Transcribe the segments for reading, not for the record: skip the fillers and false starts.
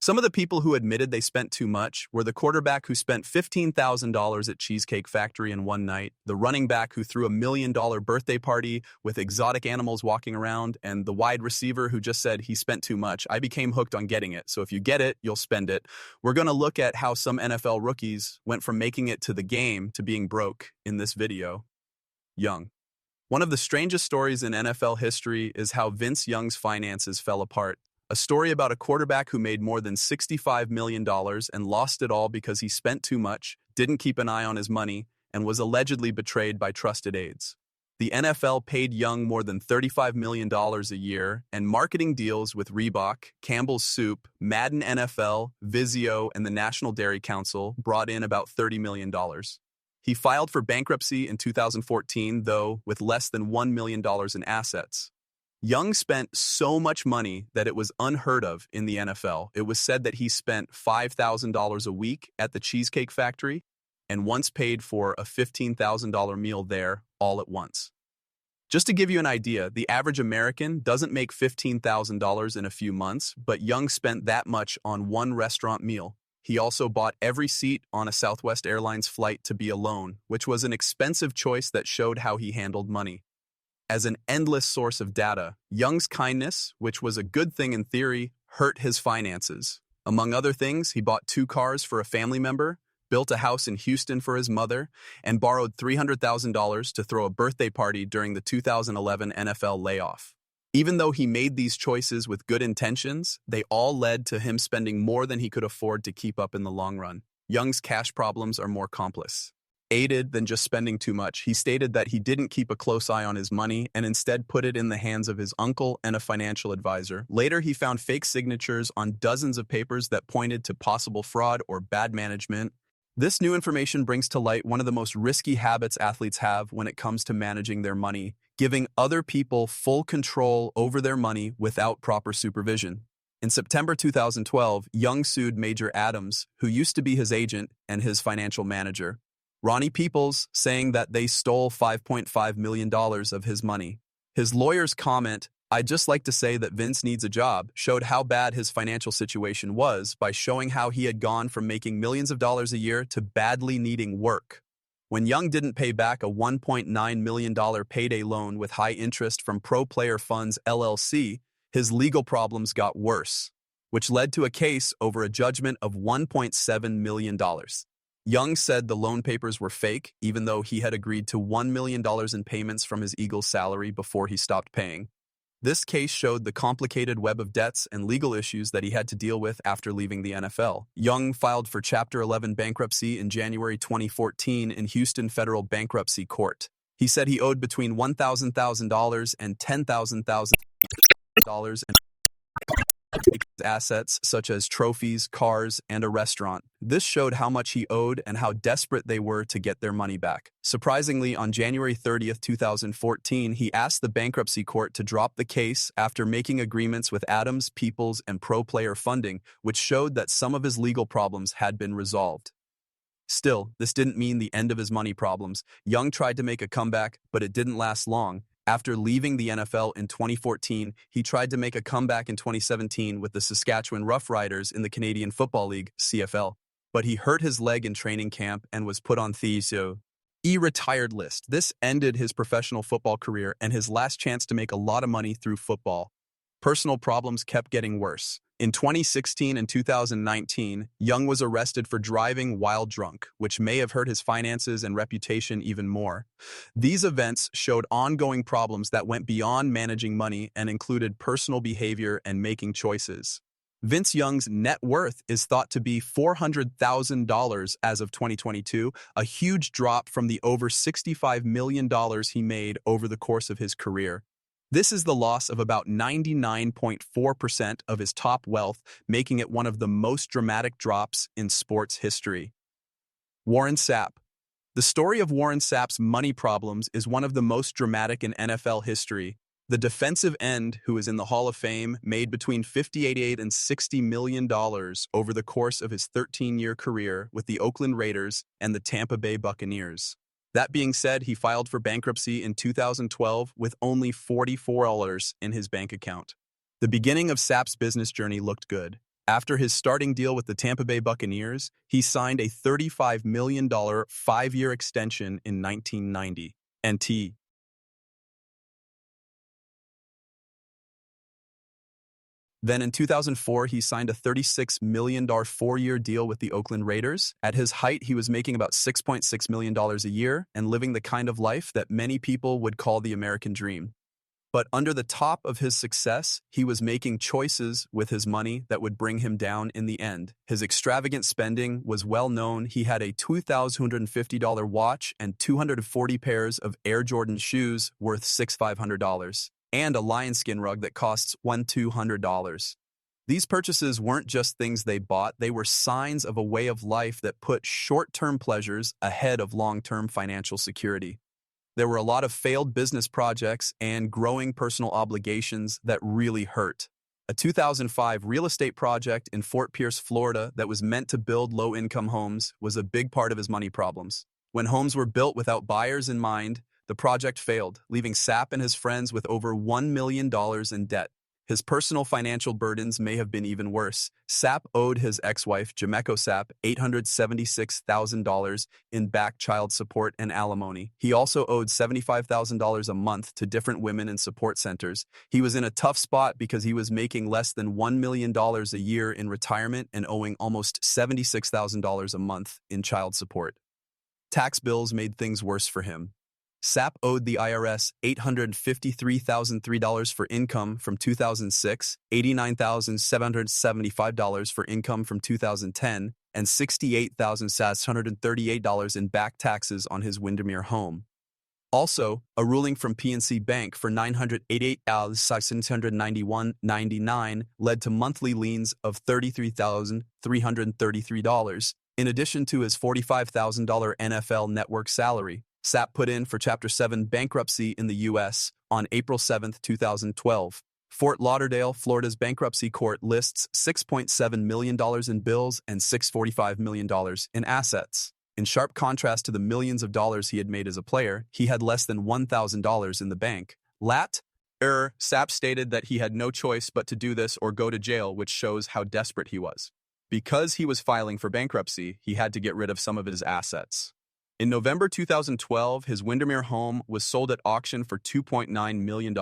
Some of the people who admitted they spent too much were the quarterback who spent $15,000 at Cheesecake Factory in one night, the running back who threw $1 million birthday party with exotic animals walking around, and the wide receiver who just said he spent too much. I became hooked on getting it, so if you get it, you'll spend it. We're going to look at how some NFL rookies went from making it to the game to being broke in this video. Young. One of the strangest stories in NFL history is how Vince Young's finances fell apart. A story about a quarterback who made more than $65 million and lost it all because he spent too much, didn't keep an eye on his money, and was allegedly betrayed by trusted aides. The NFL paid Young more than $35 million a year, and marketing deals with Reebok, Campbell's Soup, Madden NFL, Vizio, and the National Dairy Council brought in about $30 million. He filed for bankruptcy in 2014, though, with less than $1 million in assets. Young spent so much money that it was unheard of in the NFL. It was said that he spent $5,000 a week at the Cheesecake Factory and once paid for a $15,000 meal there all at once. Just to give you an idea, the average American doesn't make $15,000 in a few months, but Young spent that much on one restaurant meal. He also bought every seat on a Southwest Airlines flight to be alone, which was an expensive choice that showed how he handled money. As an endless source of data, Young's kindness, which was a good thing in theory, hurt his finances. Among other things, he bought 2 cars for a family member, built a house in Houston for his mother, and borrowed $300,000 to throw a birthday party during the 2011 NFL layoff. Even though he made these choices with good intentions, they all led to him spending more than he could afford to keep up in the long run. Young's cash problems are more complex. Aided than just spending too much, he stated that he didn't keep a close eye on his money and instead put it in the hands of his uncle and a financial advisor. Later, he found fake signatures on dozens of papers that pointed to possible fraud or bad management. This new information brings to light one of the most risky habits athletes have when it comes to managing their money, giving other people full control over their money without proper supervision. In September 2012, Young sued Major Adams, who used to be his agent and his financial manager, Ronnie Peoples, saying that they stole $5.5 million of his money. His lawyer's comment, "I'd just like to say that Vince needs a job," showed how bad his financial situation was by showing how he had gone from making millions of dollars a year to badly needing work. When Young didn't pay back a $1.9 million payday loan with high interest from Pro Player Funds LLC, his legal problems got worse, which led to a case over a judgment of $1.7 million. Young said the loan papers were fake, even though he had agreed to $1 million in payments from his Eagles salary before he stopped paying. This case showed the complicated web of debts and legal issues that he had to deal with after leaving the NFL. Young filed for Chapter 11 bankruptcy in January 2014 in Houston Federal Bankruptcy Court. He said he owed between $1,000 and $10,000 in assets such as trophies, cars, and a restaurant. This showed how much he owed and how desperate they were to get their money back. Surprisingly, on January 30th, 2014, he asked the bankruptcy court to drop the case after making agreements with Adams, Peoples, and Pro Player Funding, which showed that some of his legal problems had been resolved. Still, this didn't mean the end of his money problems. Young tried to make a comeback, but it didn't last long. After leaving the NFL in 2014, he tried to make a comeback in 2017 with the Saskatchewan Roughriders in the Canadian Football League, CFL. But he hurt his leg in training camp and was put on the retired list. This ended his professional football career and his last chance to make a lot of money through football. Personal problems kept getting worse. In 2016 and 2019, Young was arrested for driving while drunk, which may have hurt his finances and reputation even more. These events showed ongoing problems that went beyond managing money and included personal behavior and making choices. Vince Young's net worth is thought to be $400,000 as of 2022, a huge drop from the over $65 million he made over the course of his career. This is the loss of about 99.4% of his top wealth, making it one of the most dramatic drops in sports history. Warren Sapp. The story of Warren Sapp's money problems is one of the most dramatic in NFL history. The defensive end, who is in the Hall of Fame, made between $58 and $60 million over the course of his 13-year career with the Oakland Raiders and the Tampa Bay Buccaneers. That being said, he filed for bankruptcy in 2012 with only $44 in his bank account. The beginning of Sapp's business journey looked good. After his starting deal with the Tampa Bay Buccaneers, he signed a $35 million five-year extension in 1990. Then in 2004, he signed a $36 million four-year deal with the Oakland Raiders. At his height, he was making about $6.6 million a year and living the kind of life that many people would call the American dream. But under the top of his success, he was making choices with his money that would bring him down in the end. His extravagant spending was well known. He had a $2,250 watch and 240 pairs of Air Jordan shoes worth $6,500, and a lion skin rug that costs $1,200. These purchases weren't just things they bought, they were signs of a way of life that put short-term pleasures ahead of long-term financial security. There were a lot of failed business projects and growing personal obligations that really hurt. A 2005 real estate project in Fort Pierce, Florida that was meant to build low-income homes was a big part of his money problems. When homes were built without buyers in mind, the project failed, leaving Sapp and his friends with over $1 million in debt. His personal financial burdens may have been even worse. Sapp owed his ex-wife, Jameko Sapp, $876,000 in back child support and alimony. He also owed $75,000 a month to different women in support centers. He was in a tough spot because he was making less than $1 million a year in retirement and owing almost $76,000 a month in child support. Tax bills made things worse for him. Sapp owed the IRS $853,003 for income from 2006, $89,775 for income from 2010, and $68,638 in back taxes on his Windermere home. Also, a ruling from PNC Bank for $988,691.99 led to monthly liens of $33,333, in addition to his $45,000 NFL Network salary. Sapp put in for Chapter 7 bankruptcy in the U.S. on April 7, 2012. Fort Lauderdale, Florida's bankruptcy court lists $6.7 million in bills and $645 million in assets. In sharp contrast to the millions of dollars he had made as a player, he had less than $1,000 in the bank. Sapp stated that he had no choice but to do this or go to jail, which shows how desperate he was. Because he was filing for bankruptcy, he had to get rid of some of his assets. In November 2012, his Windermere home was sold at auction for $2.9 million.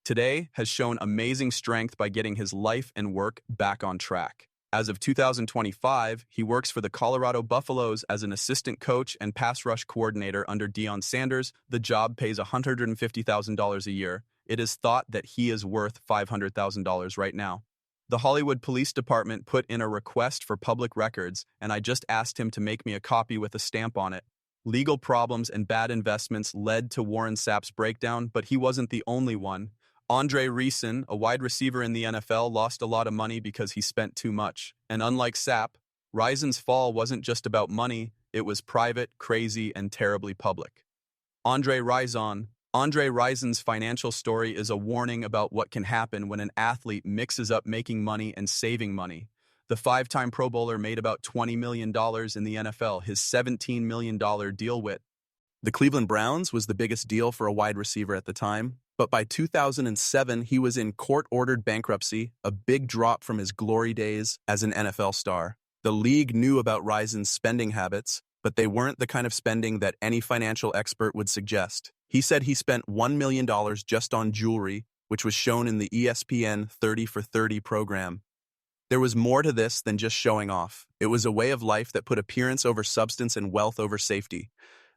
Today has shown amazing strength by getting his life and work back on track. As of 2025, he works for the Colorado Buffaloes as an assistant coach and pass rush coordinator under Deion Sanders. The job pays $150,000 a year. It is thought that he is worth $500,000 right now. The Hollywood Police Department put in a request for public records, and I just asked him to make me a copy with a stamp on it. Legal problems and bad investments led to Warren Sapp's breakdown, but he wasn't the only one. Andre Rison, a wide receiver in the NFL, lost a lot of money because he spent too much. And unlike Sapp, Rison's fall wasn't just about money, it was private, crazy, and terribly public. Andre Rison's financial story is a warning about what can happen when an athlete mixes up making money and saving money. The five-time Pro Bowler made about $20 million in the NFL, his $17 million deal with the Cleveland Browns was the biggest deal for a wide receiver at the time, but by 2007 he was in court-ordered bankruptcy, a big drop from his glory days as an NFL star. The league knew about Rison's spending habits, but they weren't the kind of spending that any financial expert would suggest. He said he spent $1 million just on jewelry, which was shown in the ESPN 30 for 30 program. There was more to this than just showing off. It was a way of life that put appearance over substance and wealth over safety.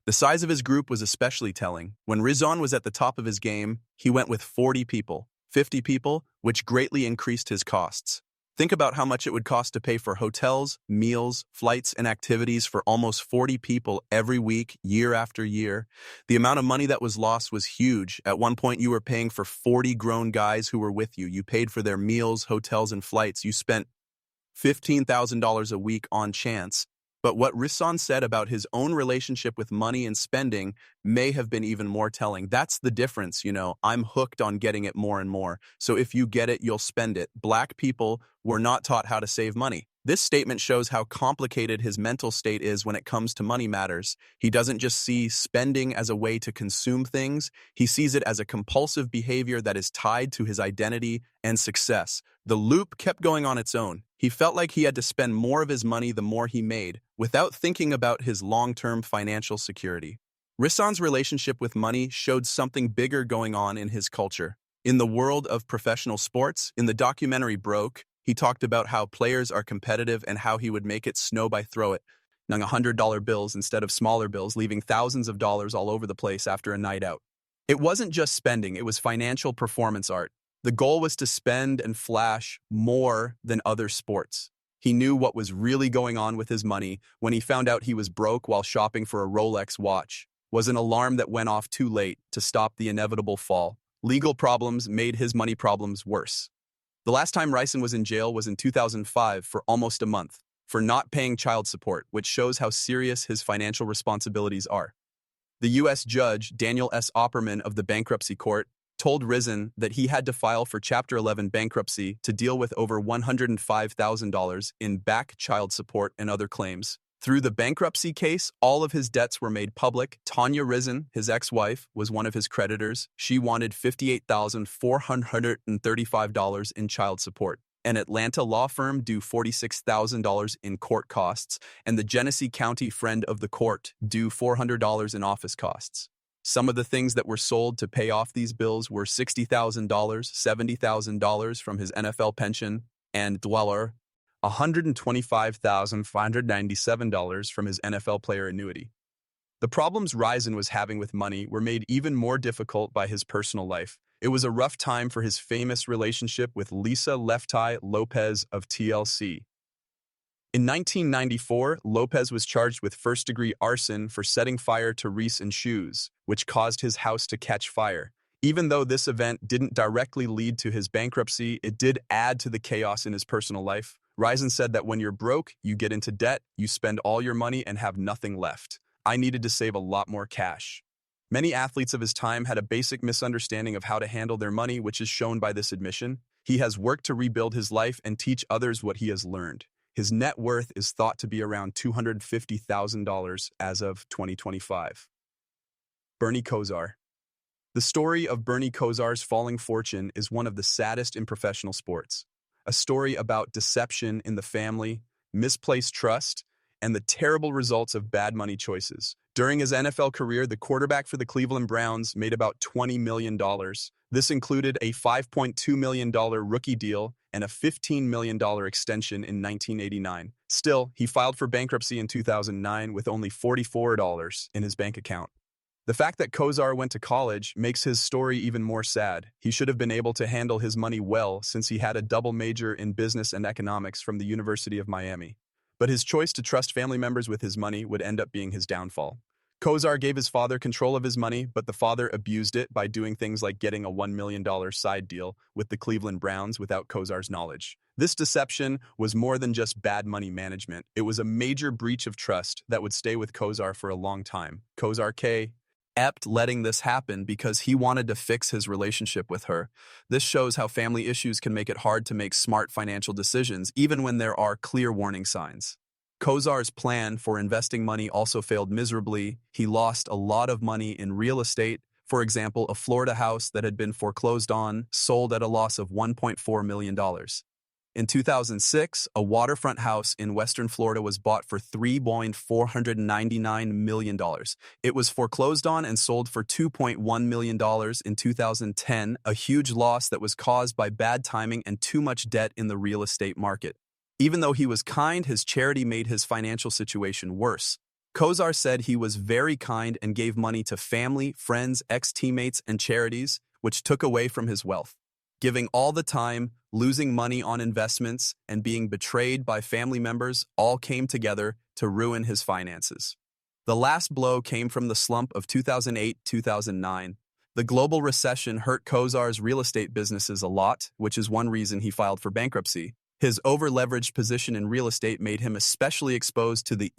The size of his group was especially telling. When Rison was at the top of his game, he went with 40 people, 50 people, which greatly increased his costs. Think about how much it would cost to pay for hotels, meals, flights, and activities for almost 40 people every week, year after year. The amount of money that was lost was huge. At one point, you were paying for 40 grown guys who were with you. You paid for their meals, hotels, and flights. You spent $15,000 a week on chance. But what Rison said about his own relationship with money and spending may have been even more telling. That's the difference, I'm hooked on getting it more and more. So if you get it, you'll spend it. Black people were not taught how to save money. This statement shows how complicated his mental state is when it comes to money matters. He doesn't just see spending as a way to consume things. He sees it as a compulsive behavior that is tied to his identity and success. The loop kept going on its own. He felt like he had to spend more of his money the more he made, without thinking about his long-term financial security. Rissan's relationship with money showed something bigger going on in his culture. In the world of professional sports, in the documentary Broke, he talked about how players are competitive and how he would make it snow by throw it, knowing $100 bills instead of smaller bills, leaving thousands of dollars all over the place after a night out. It wasn't just spending, it was financial performance art. The goal was to spend and flash more than other sports. He knew what was really going on with his money when he found out he was broke while shopping for a Rolex watch. Was an alarm that went off too late to stop the inevitable fall. Legal problems made his money problems worse. The last time Rashee was in jail was in 2005 for almost a month, for not paying child support, which shows how serious his financial responsibilities are. The U.S. judge, Daniel S. Opperman of the bankruptcy court, told Rashee that he had to file for Chapter 11 bankruptcy to deal with over $105,000 in back child support and other claims. Through the bankruptcy case, all of his debts were made public. Tanya Rashee, his ex-wife, was one of his creditors. She wanted $58,435 in child support. An Atlanta law firm due $46,000 in court costs, and the Genesee County friend of the court due $400 in office costs. Some of the things that were sold to pay off these bills were $60,000, $70,000 from his NFL pension, and $125,597 from his NFL player annuity. The problems Rashee was having with money were made even more difficult by his personal life. It was a rough time for his famous relationship with Lisa "Left Eye" Lopez of TLC. In 1994, Lopez was charged with first-degree arson for setting fire to Rashee shoes, which caused his house to catch fire. Even though this event didn't directly lead to his bankruptcy, it did add to the chaos in his personal life. Rashee said that when you're broke, you get into debt, you spend all your money and have nothing left. I needed to save a lot more cash. Many athletes of his time had a basic misunderstanding of how to handle their money, which is shown by this admission. He has worked to rebuild his life and teach others what he has learned. His net worth is thought to be around $250,000 as of 2025. Bernie Kosar. The story of Bernie Kosar's falling fortune is one of the saddest in professional sports. A story about deception in the family, misplaced trust, and the terrible results of bad money choices. During his NFL career, the quarterback for the Cleveland Browns made about $20 million. This included a $5.2 million rookie deal and a $15 million extension in 1989. Still, he filed for bankruptcy in 2009 with only $44 in his bank account. The fact that Kosar went to college makes his story even more sad. He should have been able to handle his money well since he had a double major in business and economics from the University of Miami. But his choice to trust family members with his money would end up being his downfall. Kosar gave his father control of his money, but the father abused it by doing things like getting a $1 million side deal with the Cleveland Browns without Kosar's knowledge. This deception was more than just bad money management. It was a major breach of trust that would stay with Kosar for a long time. Kosar kept letting this happen because he wanted to fix his relationship with her. This shows how family issues can make it hard to make smart financial decisions, even when there are clear warning signs. Kosar's plan for investing money also failed miserably. He lost a lot of money in real estate. For example, a Florida house that had been foreclosed on sold at a loss of $1.4 million. In 2006, a waterfront house in western Florida was bought for $3.499 million. It was foreclosed on and sold for $2.1 million in 2010, a huge loss that was caused by bad timing and too much debt in the real estate market. Even though he was kind, his charity made his financial situation worse. Kosar said he was very kind and gave money to family, friends, ex-teammates, and charities, which took away from his wealth. Giving all the time, losing money on investments, and being betrayed by family members all came together to ruin his finances. The last blow came from the slump of 2008-2009. The global recession hurt Kosar's real estate businesses a lot, which is one reason he filed for bankruptcy. His over-leveraged position in real estate made him especially exposed to the